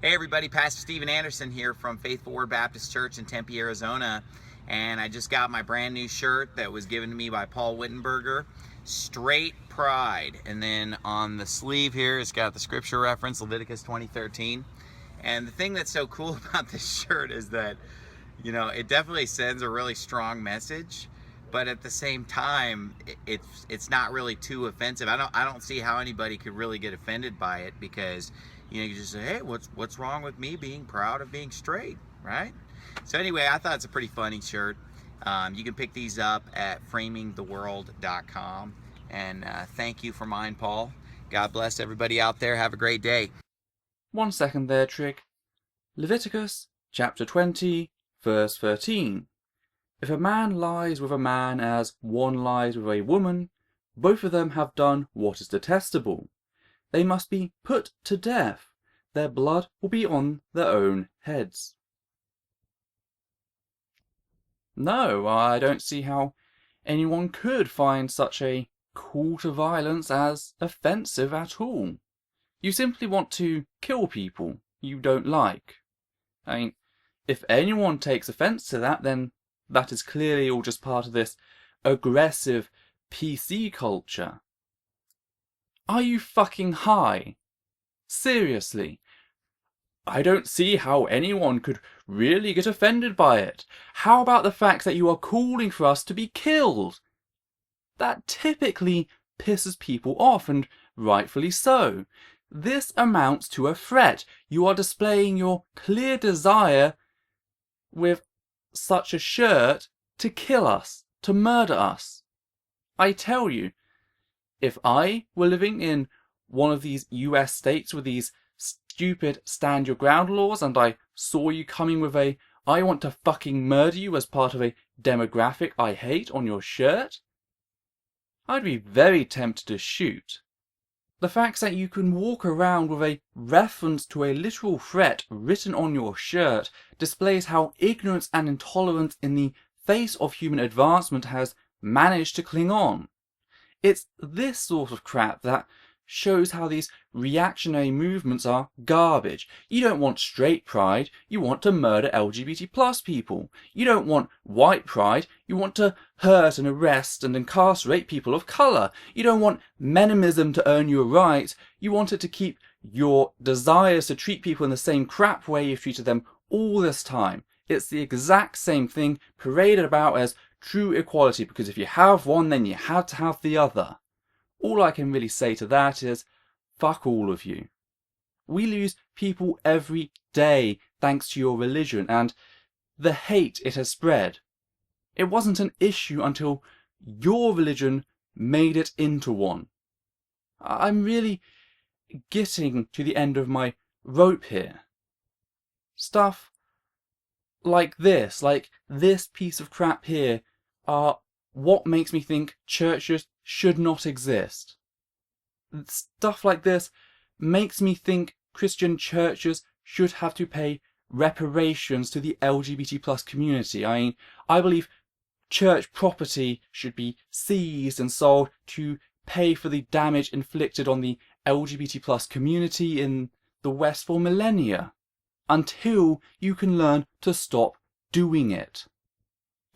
Hey everybody, Pastor Stephen Anderson here from Faithful Word Baptist Church in Tempe, Arizona. And I just got my brand new shirt that was given to me by Paul Wittenberger, Straight Pride. And then on the sleeve here, it's got the scripture reference, Leviticus 20:13. And the thing that's so cool about this shirt is that, it definitely sends a really strong message, but at the same time, it's not really too offensive. I don't see how anybody could really get offended by it, because you just say, hey, what's wrong with me being proud of being straight, right? So anyway, I thought it's a pretty funny shirt. You can pick these up at framingtheworld.com. And thank you for mine, Paul. God bless everybody out there. Have a great day. 1 second there, Trig. Leviticus chapter 20, verse 13. If a man lies with a man as one lies with a woman, both of them have done what is detestable. They must be put to death. Their blood will be on their own heads. No, I don't see how anyone could find such a call to violence as offensive at all. You simply want to kill people you don't like. I mean, if anyone takes offense to that, then that is clearly all just part of this aggressive PC culture. Are you fucking high? Seriously. I don't see how anyone could really get offended by it. How about the fact that you are calling for us to be killed? That typically pisses people off, and rightfully so. This amounts to a threat. You are displaying your clear desire with such a shirt to kill us, to murder us. I tell you, if I were living in one of these US states with these stupid stand your ground laws, and I saw you coming with a I want to fucking murder you as part of a demographic I hate on your shirt, I'd be very tempted to shoot. The fact that you can walk around with a reference to a literal threat written on your shirt displays how ignorance and intolerance in the face of human advancement has managed to cling on. It's this sort of crap that shows how these reactionary movements are garbage. You don't want straight pride, you want to murder LGBT plus people. You don't want white pride, you want to hurt and arrest and incarcerate people of colour. You don't want menimism to earn you a right, you want it to keep your desires to treat people in the same crap way you've treated them all this time. It's the exact same thing paraded about as true equality, because if you have one, then you have to have the other. All I can really say to that is, fuck all of you. We lose people every day thanks to your religion and the hate it has spread. It wasn't an issue until your religion made it into one. I'm really getting to the end of my rope here. Stuff like this piece of crap here, are what makes me think churches should not exist. Stuff like this makes me think Christian churches should have to pay reparations to the LGBT plus community. I believe church property should be seized and sold to pay for the damage inflicted on the LGBT plus community in the West for millennia, until you can learn to stop doing it.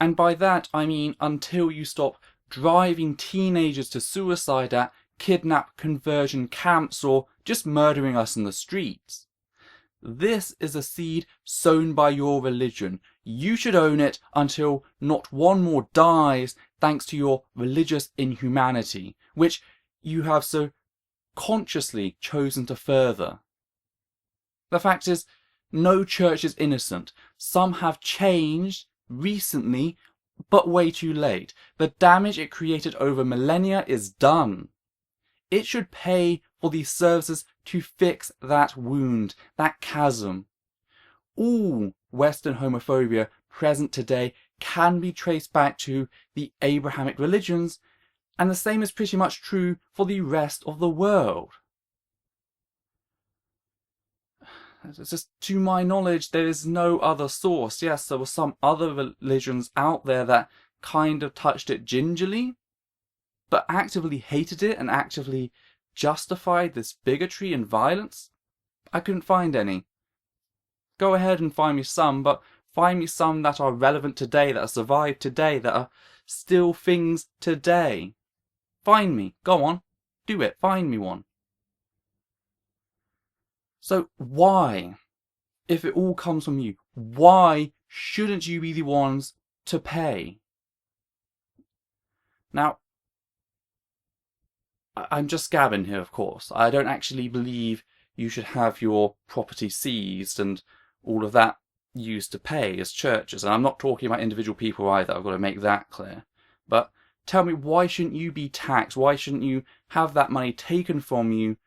And by that I mean until you stop driving teenagers to suicide at kidnap conversion camps or just murdering us in the streets. This is a seed sown by your religion. You should own it until not one more dies thanks to your religious inhumanity, which you have so consciously chosen to further. The fact is, no church is innocent. Some have changed recently, but way too late. The damage it created over millennia is done. It should pay for these services to fix that wound, that chasm. All Western homophobia present today can be traced back to the Abrahamic religions, and the same is pretty much true for the rest of the world. It's just, to my knowledge, there is no other source. Yes, there were some other religions out there that kind of touched it gingerly, but actively hated it and actively justified this bigotry and violence. I couldn't find any. go ahead and find me some, but find me some that are relevant today, that have survived today, that are still things today. Find me. Go on. Do it. Find me one. So why, if it all comes from you, why shouldn't you be the ones to pay? Now, I'm just gabbing here, of course. I don't actually believe you should have your property seized and all of that used to pay as churches. And I'm not talking about individual people either, I've got to make that clear. But tell me, why shouldn't you be taxed? Why shouldn't you have that money taken from you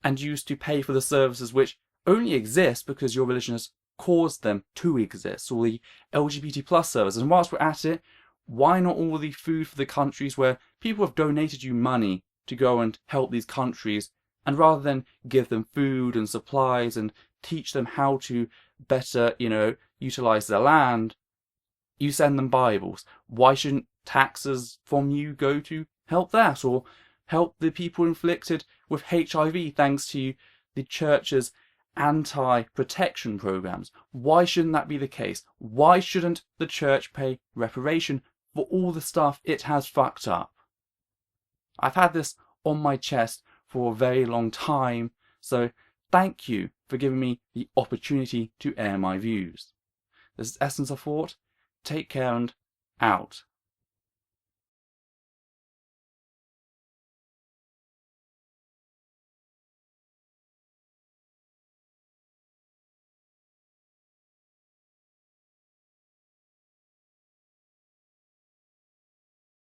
and used to pay for the services which only exist because your religion has caused them to exist, or the LGBT plus services? And whilst we're at it, why not all the food for the countries where people have donated you money to go and help these countries, and rather than give them food and supplies and teach them how to better, utilize their land, you send them Bibles? Why shouldn't taxes from you go to help that, or help the people inflicted with HIV thanks to the church's anti-protection programs? Why shouldn't that be the case? Why shouldn't the church pay reparation for all the stuff it has fucked up? I've had this on my chest for a very long time, so thank you for giving me the opportunity to air my views. This is Essence of Thought. Take care and out.